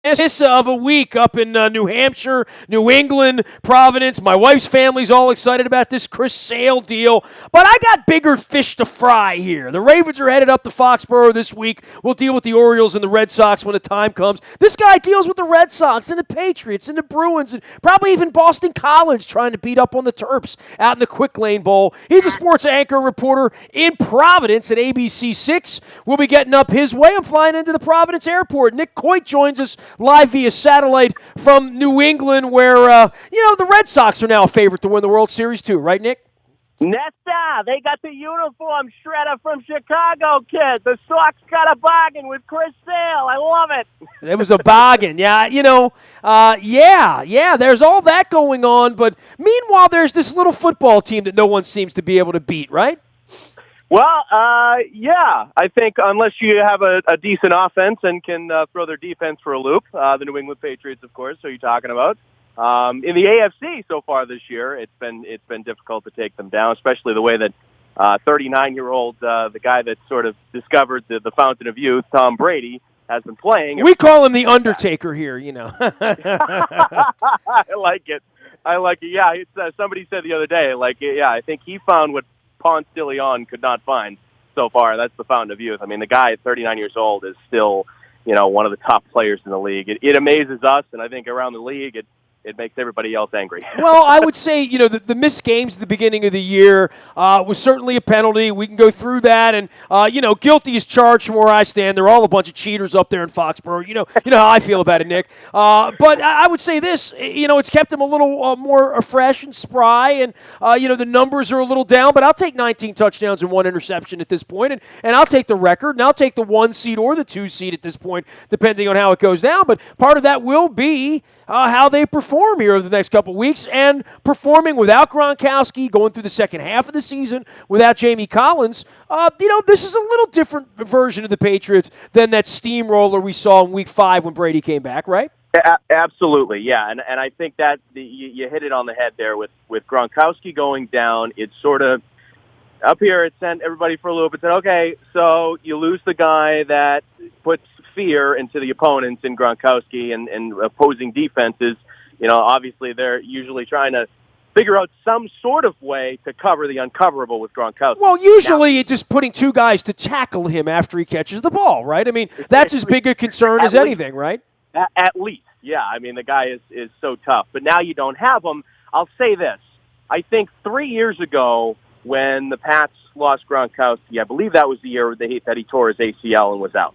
Of a week up in New Hampshire, New England, Providence. My wife's family's all excited about this Chris Sale deal, but I got bigger fish to fry here. The Ravens are headed up to Foxborough this week. We'll deal with the Orioles and the Red Sox when the time comes. This guy deals with the Red Sox and the Patriots and the Bruins and probably even Boston College trying to beat up on the Terps out in the Quick Lane Bowl. He's a sports anchor reporter in Providence at ABC6. We'll be getting up his way. I'm flying into the Providence airport. Nick Coit joins us live via satellite from New England, where, the Red Sox are now a favorite to win the World Series too, right, Nick? Nestor, they got the uniform shredder from Chicago, kid. The Sox got a bargain with Chris Sale. I love it. It was a bargain. Yeah, there's all that going on, but meanwhile, there's this little football team that no one seems to be able to beat, right? Well, yeah. I think unless you have a decent offense and can throw their defense for a loop, the New England Patriots, of course, are you talking about? In the AFC so far this year, it's been difficult to take them down, especially the way that 39-year-old, the guy that sort of discovered the fountain of youth, Tom Brady, has been playing. We call him the Undertaker here, I like it. Yeah, somebody said the other day, I think he found what Ponce de Leon could not find so far. That's the fountain of youth. I mean, the guy at 39 years old is still, one of the top players in the league. It amazes us, and I think around the league, it makes everybody else angry. Well, I would say, the missed games at the beginning of the year was certainly a penalty. We can go through that. And, guilty is charged from where I stand. They're all a bunch of cheaters up there in Foxborough. You know how I feel about it, Nick. But I would say this, it's kept them a little more fresh and spry. And, the numbers are a little down. But I'll take 19 touchdowns and 1 interception at this point. And I'll take the record. And I'll take the 1 seed or the 2 seed at this point, depending on how it goes down. But part of that will be how they perform here over the next couple of weeks, and performing without Gronkowski, going through the second half of the season without Jamie Collins. This is a little different version of the Patriots than that steamroller we saw in Week 5 when Brady came back, right? Absolutely, yeah, and I think that you hit it on the head there with Gronkowski going down. It's sort of up here. It sent everybody for a loop. It said, okay, so you lose the guy that puts fear into the opponents in Gronkowski and opposing defenses. Obviously they're usually trying to figure out some sort of way to cover the uncoverable with Gronkowski. Well, usually it's just putting 2 guys to tackle him after he catches the ball, right? I mean, that's as big a concern as anything, right? At least, yeah. I mean, the guy is so tough. But now you don't have him. I'll say this. I think 3 years ago when the Pats lost Gronkowski, I believe that was the year that he tore his ACL and was out.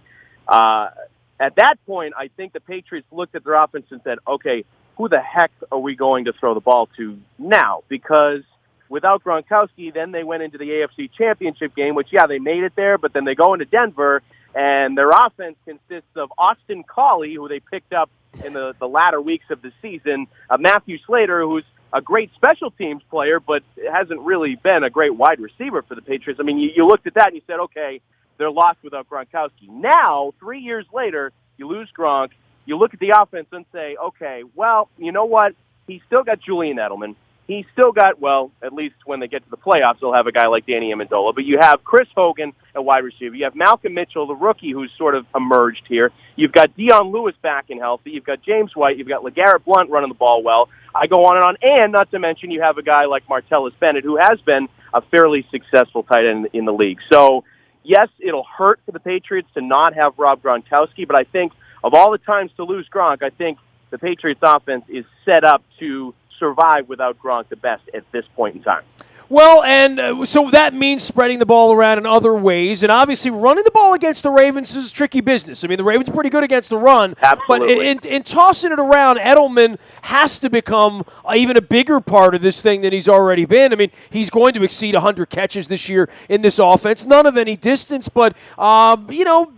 At that point, I think the Patriots looked at their offense and said, okay, who the heck are we going to throw the ball to now? Because without Gronkowski, then they went into the AFC Championship game, which, yeah, they made it there, but then they go into Denver, and their offense consists of Austin Collie, who they picked up in the latter weeks of the season, Matthew Slater, who's a great special teams player, but hasn't really been a great wide receiver for the Patriots. I mean, you looked at that and you said, okay, they're lost without Gronkowski. Now, 3 years later, you lose Gronk. You look at the offense and say, okay, well, you know what? He's still got Julian Edelman. He's still got, well, at least when they get to the playoffs, they'll have a guy like Danny Amendola. But you have Chris Hogan, a wide receiver. You have Malcolm Mitchell, the rookie, who's sort of emerged here. You've got Dion Lewis back and healthy. You've got James White. You've got LeGarrette Blount running the ball well. I go on and on. And not to mention you have a guy like Martellus Bennett, who has been a fairly successful tight end in the league. So, yes, it'll hurt for the Patriots to not have Rob Gronkowski, but I think of all the times to lose Gronk, I think the Patriots offense is set up to survive without Gronk the best at this point in time. Well, and so that means spreading the ball around in other ways, and obviously running the ball against the Ravens is tricky business. I mean, the Ravens are pretty good against the run. Absolutely. But in tossing it around, Edelman has to become even a bigger part of this thing than he's already been. I mean, he's going to exceed 100 catches this year in this offense. None of any distance, but,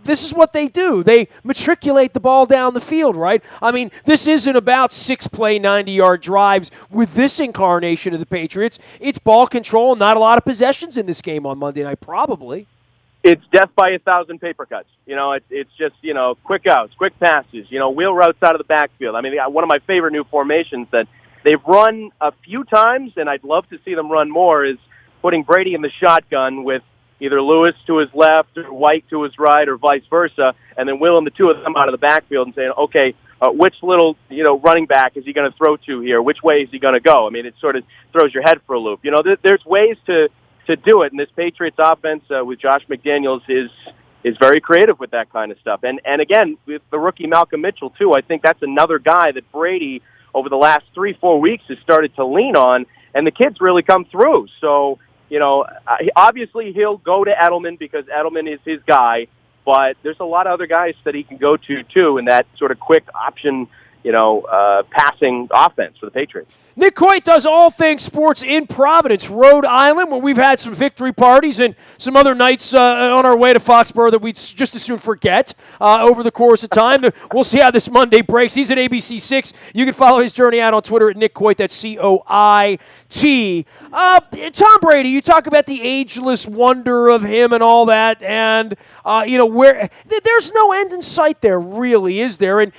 this is what they do. They matriculate the ball down the field, right? I mean, this isn't about 6-play, 90-yard drives with this incarnation of the Patriots. It's ball control, not a lot of possessions in this game on Monday night, probably. It's death by 1,000 paper cuts. It's just, quick outs, quick passes, wheel routes out of the backfield. I mean, one of my favorite new formations that they've run a few times, and I'd love to see them run more, is putting Brady in the shotgun with either Lewis to his left or White to his right or vice versa, and then wheeling the two of them out of the backfield and saying, okay, which little, running back is he going to throw to here? Which way is he going to go? I mean, it sort of throws your head for a loop. There's ways to do it, and this Patriots offense with Josh McDaniels is very creative with that kind of stuff. And again, with the rookie Malcolm Mitchell, too, I think that's another guy that Brady, over the last 3-4 weeks, has started to lean on, and the kid's really come through. So, obviously he'll go to Edelman because Edelman is his guy, but there's a lot of other guys that he can go to, too, in that sort of quick option, passing offense for the Patriots. Nick Coit does all things sports in Providence, Rhode Island, where we've had some victory parties and some other nights on our way to Foxborough that we'd just as soon forget over the course of time. We'll see how this Monday breaks. He's at ABC6. You can follow his journey out on Twitter at Nick Coit. That's C-O-I-T. Tom Brady, you talk about the ageless wonder of him and all that, and where there's no end in sight there, really, is there? And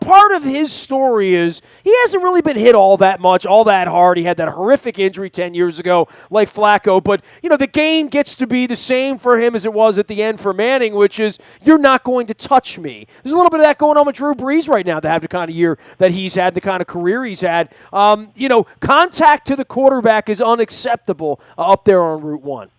part of his story is he hasn't really been hit all that much, all that hard. He had that horrific injury 10 years ago, like Flacco. But, the game gets to be the same for him as it was at the end for Manning, which is you're not going to touch me. There's a little bit of that going on with Drew Brees right now to have the kind of year that he's had, the kind of career he's had. Contact to the quarterback is unacceptable up there on Route 1.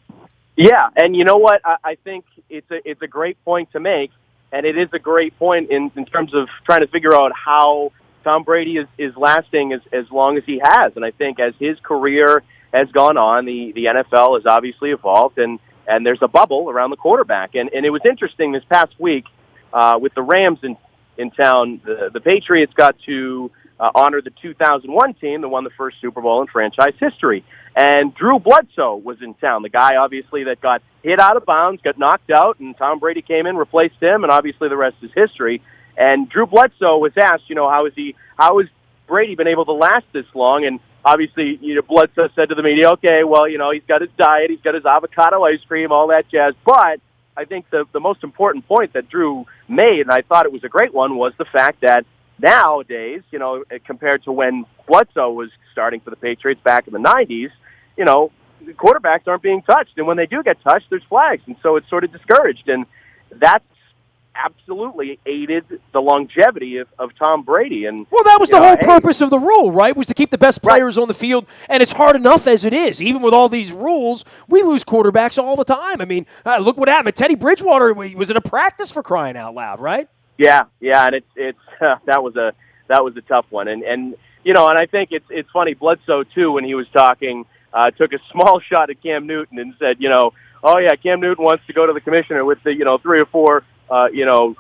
Yeah, and you know what? I think it's a great point to make, and it is a great point in terms of trying to figure out how Tom Brady is lasting as long as he has. And I think as his career has gone on, the NFL has obviously evolved, and there's a bubble around the quarterback. And it was interesting this past week with the Rams in town, the Patriots got to honor the 2001 team that won the first Super Bowl in franchise history. And Drew Bledsoe was in town, the guy obviously that got hit out of bounds, got knocked out, and Tom Brady came in, replaced him, and obviously the rest is history. And Drew Bledsoe was asked, how has Brady been able to last this long? And obviously, Bledsoe said to the media, okay, well, he's got his diet, he's got his avocado ice cream, all that jazz. But I think the most important point that Drew made, and I thought it was a great one, was the fact that nowadays, compared to when Bledsoe was starting for the Patriots back in the 90s, quarterbacks aren't being touched. And when they do get touched, there's flags. And so it's sort of discouraged. And that's absolutely aided the longevity of Tom Brady. And well, that was the whole purpose of the rule, right? Was to keep the best players on the field, and it's hard enough as it is. Even with all these rules, we lose quarterbacks all the time. I mean, look what happened. Teddy Bridgewater was in a practice for crying out loud, right? Yeah, and it's that was a tough one. And I think it's funny. Bledsoe too, when he was talking, took a small shot at Cam Newton and said, oh yeah, Cam Newton wants to go to the commissioner with the 3 or 4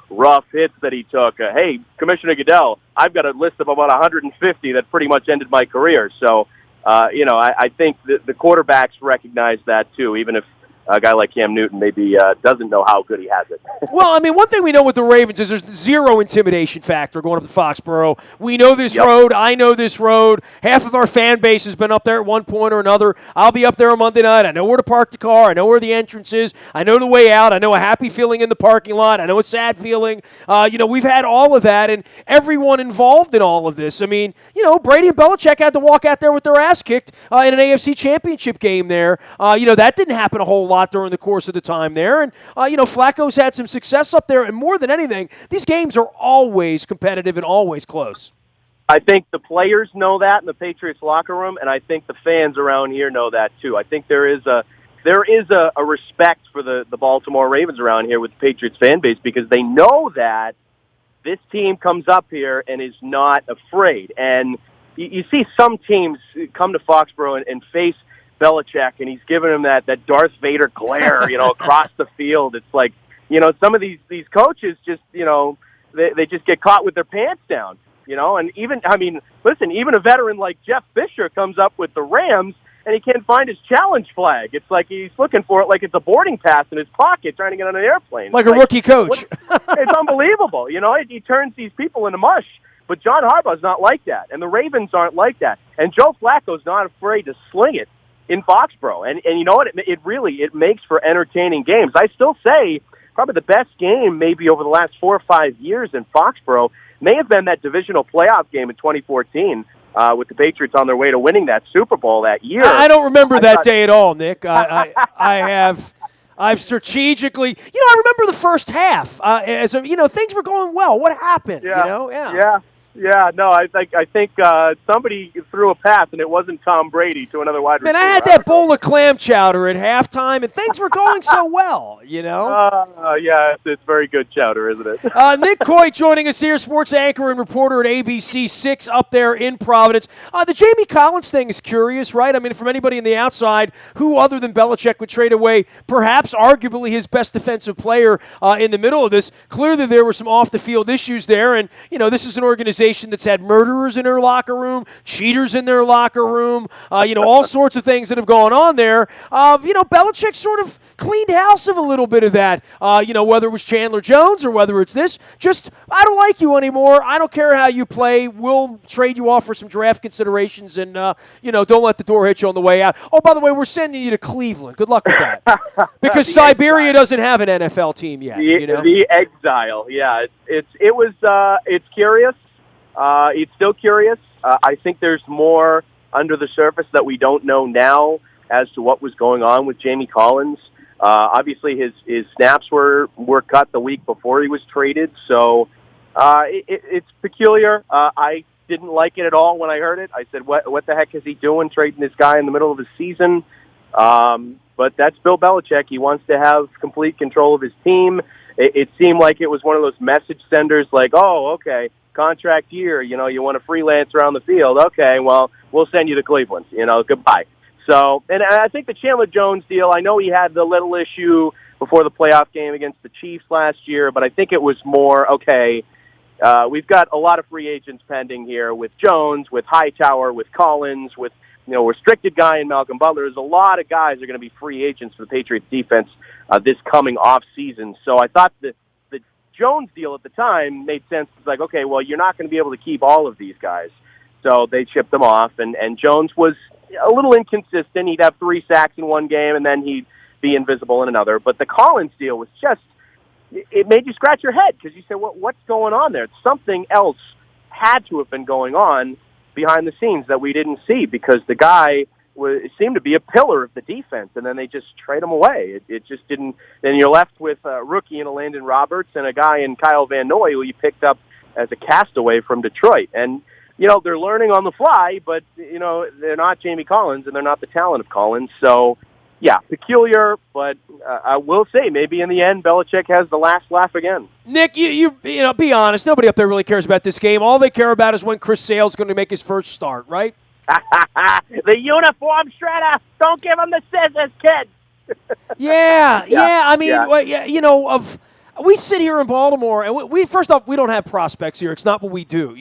rough hits that he took. Hey, Commissioner Goodell, I've got a list of about 150 that pretty much ended my career. So, I think the quarterbacks recognize that too, even if a guy like Cam Newton maybe doesn't know how good he has it. Well, I mean, one thing we know with the Ravens is there's zero intimidation factor going up to Foxborough. We know this road. I know this road. Half of our fan base has been up there at one point or another. I'll be up there on Monday night. I know where to park the car. I know where the entrance is. I know the way out. I know a happy feeling in the parking lot. I know a sad feeling. We've had all of that, and everyone involved in all of this. I mean, Brady and Belichick had to walk out there with their ass kicked in an AFC championship game there. That didn't happen a whole lot during the course of the time there. And, Flacco's had some success up there. And more than anything, these games are always competitive and always close. I think the players know that in the Patriots locker room, and I think the fans around here know that too. I think there is a respect for the Baltimore Ravens around here with the Patriots fan base because they know that this team comes up here and is not afraid. And you see some teams come to Foxborough and face Belichick, and he's giving him that Darth Vader glare, across the field. It's like, some of these coaches just, they just get caught with their pants down, and even a veteran like Jeff Fisher comes up with the Rams, and he can't find his challenge flag. It's like he's looking for it like it's a boarding pass in his pocket trying to get on an airplane. Like a rookie coach. It's unbelievable. He turns these people into mush. But John Harbaugh's not like that, and the Ravens aren't like that. And Joe Flacco's not afraid to sling it in Foxborough. And you know what? It makes for entertaining games. I still say probably the best game maybe over the last 4 or 5 years in Foxborough may have been that divisional playoff game in 2014 with the Patriots on their way to winning that Super Bowl that year. I don't remember that day at all, Nick. I've strategically, I remember the first half. Things were going well. What happened? Yeah. Yeah, no, I think somebody threw a pass, and it wasn't Tom Brady to another wide Man, I receiver. had I that don't know. bowl of clam chowder at halftime, and things were going so well, you know? Yeah, it's very good chowder, isn't it? Nick Coy joining us here, sports anchor and reporter at ABC 6 up there in Providence. The Jamie Collins thing is curious, right? I mean, from anybody on the outside, who other than Belichick would trade away perhaps arguably his best defensive player in the middle of this? Clearly there were some off-the-field issues there, and, you know, this is an organization that's had murderers in their locker room, cheaters in their locker room, all sorts of things that have gone on there. Belichick sort of cleaned house of a little bit of that, whether it was Chandler Jones or whether it's this. Just, I don't like you anymore. I don't care how you play. We'll trade you off for some draft considerations and, don't let the door hit you on the way out. Oh, by the way, we're sending you to Cleveland. Good luck with that. Because Siberia doesn't have an NFL team yet. The exile, yeah. It's curious. It's still curious. I think there's more under the surface that we don't know now as to what was going on with Jamie Collins. Obviously, his snaps were cut the week before he was traded, so it's peculiar. I didn't like it at all when I heard it. I said, "What the heck is he doing, trading this guy in the middle of the season?" But that's Bill Belichick. He wants to have complete control of his team. It seemed like it was one of those message senders, like, "Oh, okay, contract year. You want to freelance around the field? Okay, well, we'll send you to Cleveland. Goodbye." So, and I think the Chandler Jones deal, I know he had the little issue before the playoff game against the Chiefs last year, but I think it was more, okay, we've got a lot of free agents pending here with Jones, with Hightower, with Collins, with, restricted guy in Malcolm Butler. There's a lot of guys that are going to be free agents for the Patriots defense this coming off season. So I thought the Jones deal at the time made sense. It's like, okay, well, you're not going to be able to keep all of these guys. So they shipped them off, and Jones was a little inconsistent. He'd have 3 sacks in one game, and then he'd be invisible in another. But the Collins deal was just, it made you scratch your head because you said, what's going on there? Something else had to have been going on behind the scenes that we didn't see because the guy seemed to be a pillar of the defense, and then they just trade him away. It just didn't. Then you're left with a rookie in Landon Roberts and a guy in Kyle Van Noy who you picked up as a castaway from Detroit. And they're learning on the fly, but, they're not Jamie Collins, and they're not the talent of Collins. So, yeah, peculiar, but I will say maybe in the end Belichick has the last laugh again. Nick, you be honest. Nobody up there really cares about this game. All they care about is when Chris Sale's going to make his first start, right? The uniform shredder! Don't give him the scissors, kid! Yeah. I mean, we sit here in Baltimore, and we first off, we don't have prospects here. It's not what we do,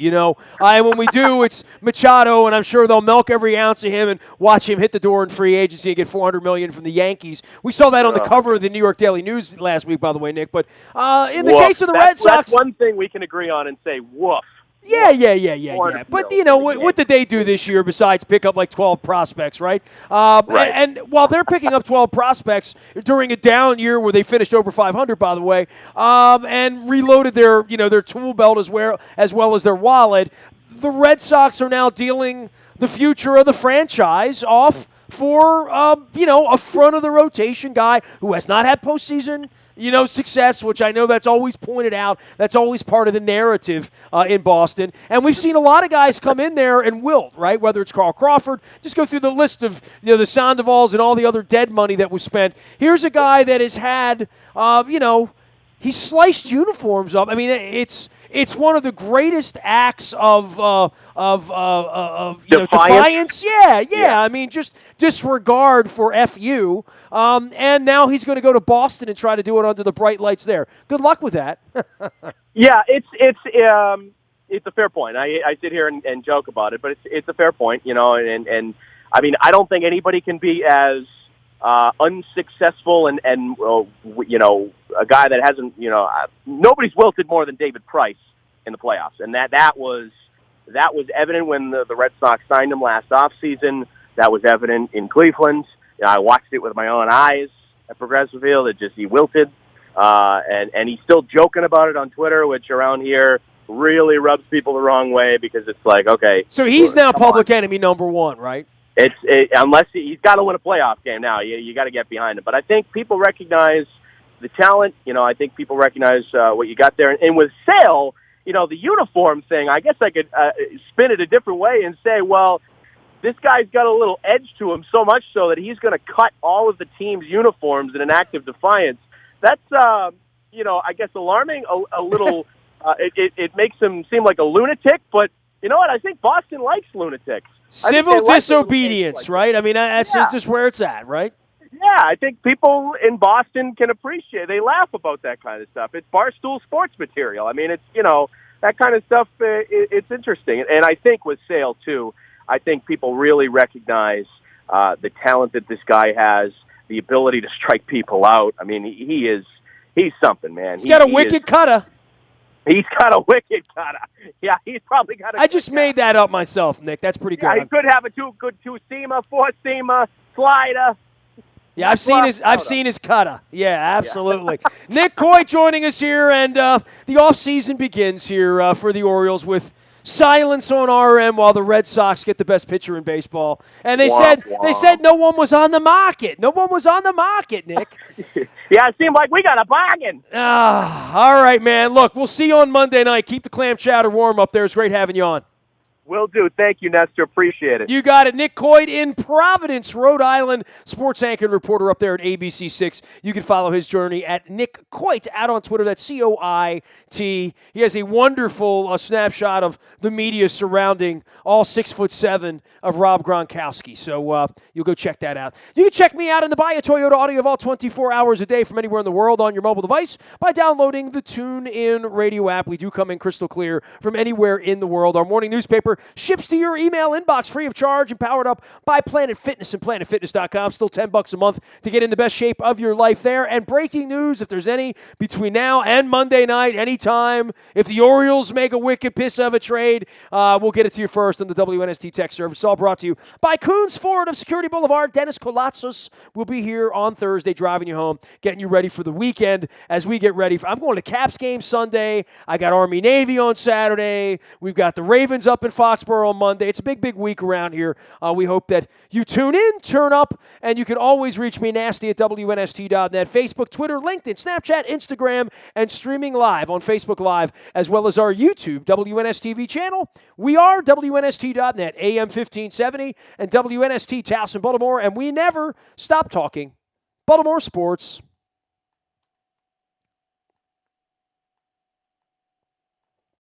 And when we do, it's Machado, and I'm sure they'll milk every ounce of him and watch him hit the door in free agency and get $400 million from the Yankees. We saw that on the cover of the New York Daily News last week, by the way, Nick. But in the case of the Red Sox, that's one thing we can agree on and say, woof. Yeah. But, what did they do this year besides pick up like 12 prospects, right? Right. And while they're picking up 12 prospects during a down year where they finished over 500, by the way, and reloaded their tool belt as well as their wallet, the Red Sox are now dealing the future of the franchise off for, a front-of-the-rotation guy who has not had postseason success, which I know that's always pointed out. That's always part of the narrative in Boston. And we've seen a lot of guys come in there and wilt, right? Whether it's Carl Crawford, just go through the list of the Sandovals and all the other dead money that was spent. Here's a guy that has had, he sliced uniforms up. I mean, it's one of the greatest acts of defiance. Yeah. I mean, just disregard for FU. And now he's going to go to Boston and try to do it under the bright lights there. Good luck with that. Yeah, it's a fair point. I sit here and joke about it, but it's a fair point, and I mean, I don't think anybody can be as unsuccessful and a guy that hasn't, nobody's wilted more than David Price in the playoffs, and that was evident when the Red Sox signed him last offseason. That was evident in Cleveland. I watched it with my own eyes at Progressive Field. He wilted, and he's still joking about it on Twitter, which around here really rubs people the wrong way because it's like, okay. So he's now public enemy number one, right? Unless he's got to win a playoff game now. You got to get behind him. But I think people recognize the talent. I think people recognize what you got there. And with Sale, the uniform thing, I guess I could spin it a different way and say, well, this guy's got a little edge to him, so much so that he's going to cut all of the team's uniforms in an act of defiance. That's, I guess alarming, a little. It makes him seem like a lunatic, but you know what? I think Boston likes lunatics. Civil disobedience, right? I mean, that's just where it's at, right? Yeah, I think people in Boston can appreciate. They laugh about that kind of stuff. It's Barstool sports material. I mean, it's that kind of stuff. It's interesting, and I think with Sale too. I think people really recognize the talent that this guy has, the ability to strike people out. I mean, he's something, man. He's got a wicked cutter. He's got a wicked cutter. Yeah, he's probably got a. I just made that up myself, Nick. That's pretty good. Yeah, he could have a two-seamer, four-seamer, slider. Yeah, I've seen his cutter. Yeah, absolutely. Nick Coit joining us here, and the off season begins here for the Orioles with silence on RM while the Red Sox get the best pitcher in baseball. And they said no one was on the market. No one was on the market, Nick. Yeah, it seemed like we got a bargain. All right, man. Look, we'll see you on Monday night. Keep the clam chowder warm up there. It's great having you on. Will do. Thank you, Nestor. Appreciate it. You got it. Nick Coit in Providence, Rhode Island, sports anchor and reporter up there at ABC6. You can follow his journey at Nick Coit out on Twitter. That's Coit. He has a wonderful snapshot of the media surrounding all 6'7" of Rob Gronkowski. So you'll go check that out. You can check me out in the Buy a Toyota Audio of all 24 hours a day from anywhere in the world on your mobile device by downloading the TuneIn Radio app. We do come in crystal clear from anywhere in the world. Our morning newspaper ships to your email inbox free of charge and powered up by Planet Fitness and PlanetFitness.com. Still $10 a month to get in the best shape of your life there. And breaking news, if there's any between now and Monday night, anytime, if the Orioles make a wicked piss of a trade, we'll get it to you first on the WNST Tech Service. All brought to you by Coons Ford of Security Boulevard. Dennis Kolatzos will be here on Thursday driving you home, getting you ready for the weekend as we get ready. I'm going to Caps game Sunday. I got Army-Navy on Saturday. We've got the Ravens up in Foxborough on Monday. It's a big, big week around here. We hope that you tune in, turn up, and you can always reach me nasty at WNST.net, Facebook, Twitter, LinkedIn, Snapchat, Instagram, and streaming live on Facebook Live, as well as our YouTube WNSTV channel. We are WNST.net, AM 1570, and WNST Towson, Baltimore, and we never stop talking Baltimore sports.